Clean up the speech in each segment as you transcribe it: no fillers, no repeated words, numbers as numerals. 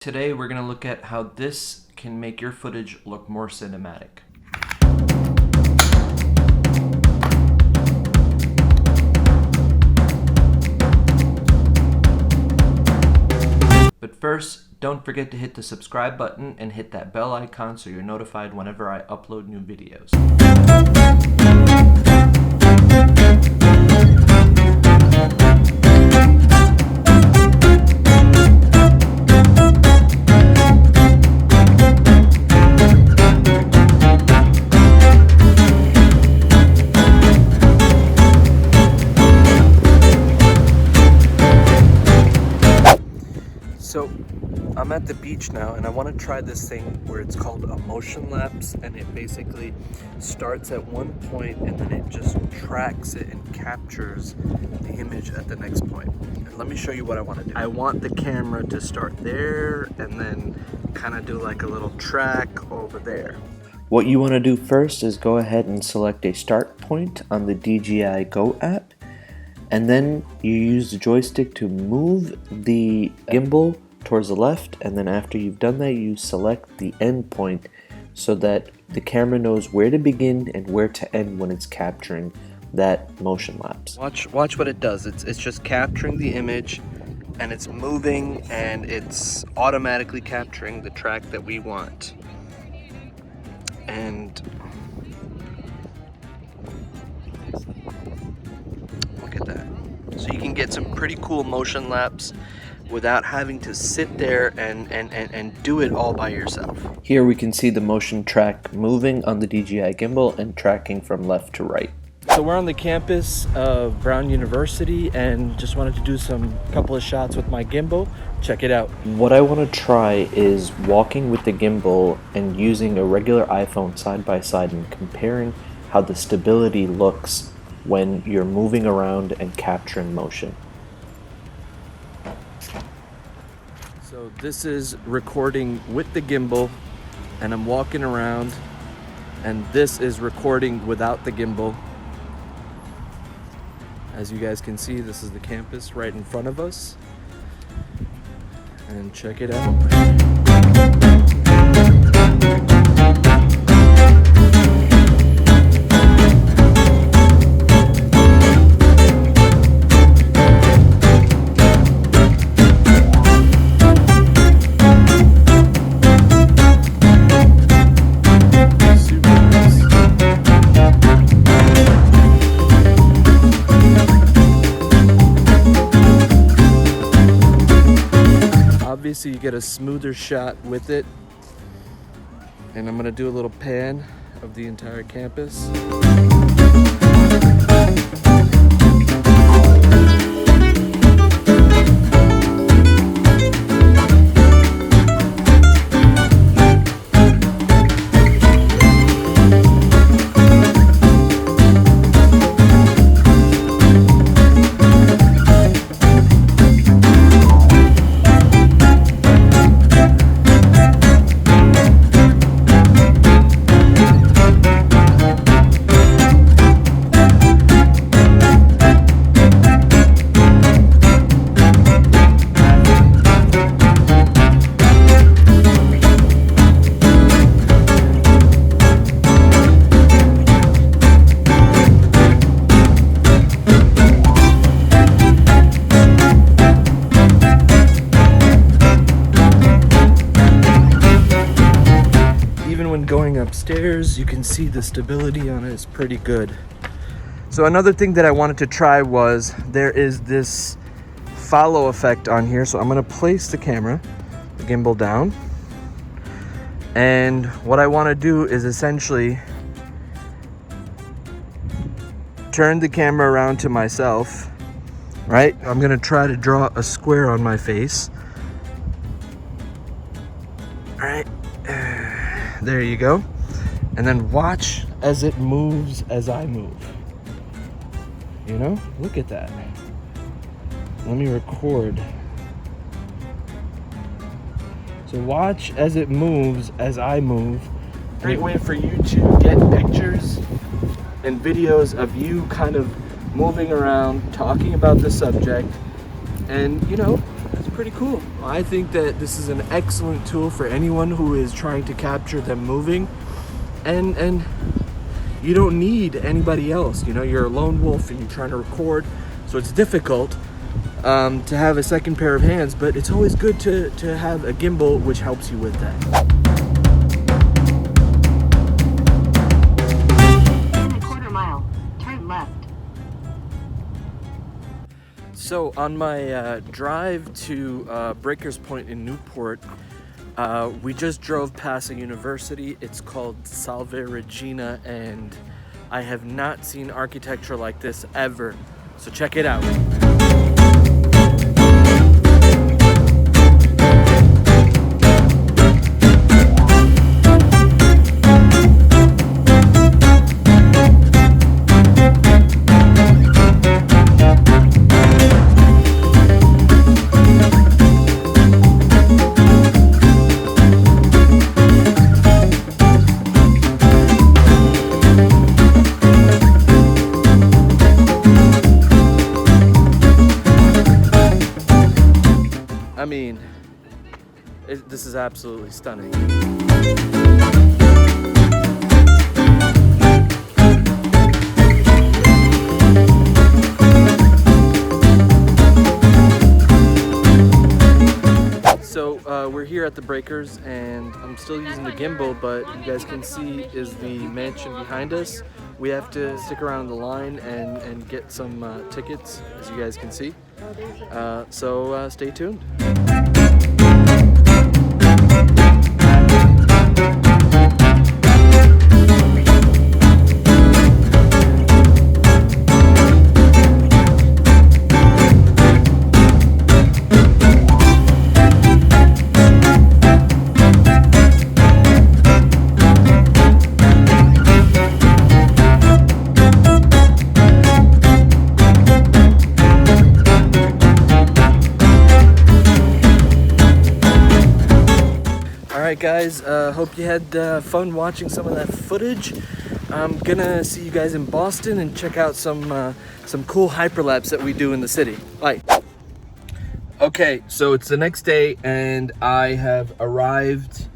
Today we're going to look at how this can make your footage look more cinematic. But first, don't forget to hit the subscribe button and hit that bell icon so you're notified whenever I upload new videos. So I'm at the beach now and I want to try this thing where it's called a Motionlapse, and it basically starts at one point and then it just tracks it and captures the image at the next point. And let me show you what I want to do. I want the camera to start there and then kind of do like a little track over there. What you want to do first is go ahead and select a start point on the DJI Go app. And then you use the joystick to move the gimbal towards the left, and then after you've done that, you select the end point so that the camera knows where to begin and where to end when it's capturing that motion lapse. Watch what it does. It's just capturing the image and it's moving and it's automatically capturing the track that we want. And look at that. So you can get some pretty cool motion lapse without having to sit there and do it all by yourself. Here we can see the motion track moving on the DJI gimbal and tracking from left to right. So we're on the campus of Brown University and just wanted to do some couple of shots with my gimbal. Check it out. What I want to try is walking with the gimbal and using a regular iPhone side by side and comparing how the stability looks when you're moving around and capturing motion. So this is recording with the gimbal and I'm walking around, and this is recording without the gimbal. As you guys can see, this is the campus right in front of us. And check it out. Obviously you get a smoother shot with it, and I'm gonna do a little pan of the entire campus. When going upstairs, you can see the stability on it is pretty good. So another thing that I wanted to try was there is this follow effect on here. So I'm going to place the gimbal down, and what I want to do is essentially turn the camera around to myself, right? I'm going to try to draw a square on my face. All right. There you go. And then watch as it moves as I move. You know, look at that. Let me record. So watch as it moves as I move. Great way for you to get pictures and videos of you kind of moving around, talking about the subject. And you know, it's pretty pretty cool. I think that this is an excellent tool for anyone who is trying to capture them moving, and you don't need anybody else. You know, you're a lone wolf and you're trying to record, so it's difficult to have a second pair of hands, but it's always good to have a gimbal which helps you with that. In a quarter mile, turn left. So on my drive to Breakers Point in Newport, we just drove past a university. It's called Salve Regina, and I have not seen architecture like this ever. So check it out. I mean, this is absolutely stunning. So we're here at the Breakers, and I'm still using the gimbal, but you guys can see is the mansion behind us. We have to stick around the line and get some tickets, as you guys can see. So stay tuned. Alright guys, hope you had fun watching some of that footage. I'm gonna see you guys in Boston and check out some cool hyperlapse that we do in the city. Bye. Okay, so it's the next day and I have arrived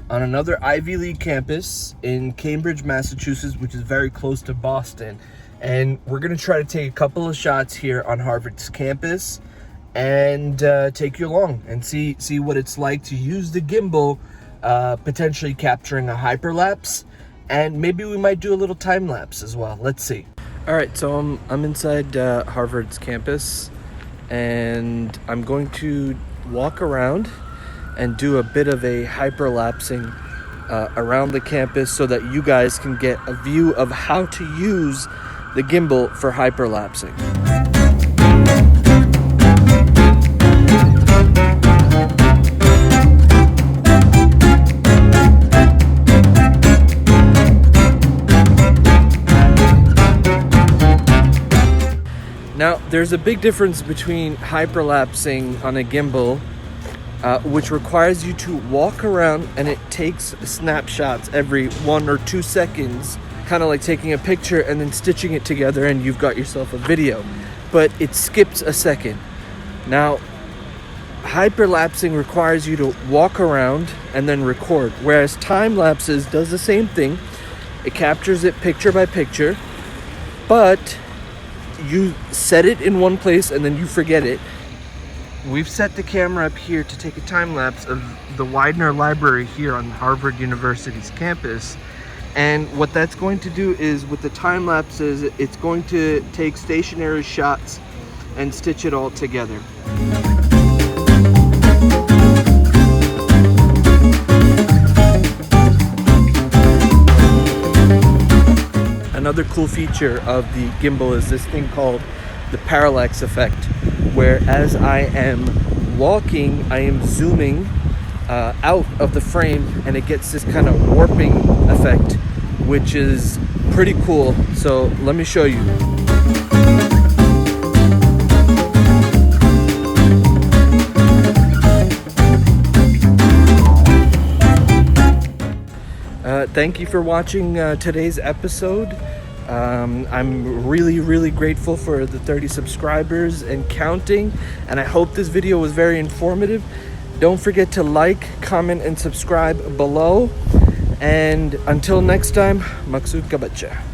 on another Ivy League campus in Cambridge, Massachusetts, which is very close to Boston. And we're gonna try to take a couple of shots here on Harvard's campus and take you along and see what it's like to use the gimbal, potentially capturing a hyperlapse, and maybe we might do a little time lapse as well. Let's see. All right, so I'm inside Harvard's campus, and I'm going to walk around and do a bit of a hyperlapsing around the campus so that you guys can get a view of how to use the gimbal for hyperlapsing. Now, there's a big difference between hyperlapsing on a gimbal, which requires you to walk around and it takes snapshots every 1 or 2 seconds, kind of like taking a picture and then stitching it together and you've got yourself a video, but it skips a second. Now, hyperlapsing requires you to walk around and then record, whereas time lapses does the same thing. It captures it picture by picture, but you set it in one place and then you forget it. We've set the camera up here to take a time lapse of the Widener Library here on Harvard University's campus. And what that's going to do is, with the time lapses, it's going to take stationary shots and stitch it all together. Another cool feature of the gimbal is this thing called the parallax effect, where as I am walking, I am zooming out of the frame and it gets this kind of warping effect, which is pretty cool. So let me show you. Thank you for watching today's episode. I'm really grateful for the 30 subscribers and counting, and I hope this video was very informative. Don't forget to like, comment, and subscribe below. And until next time, maksud ka batcha.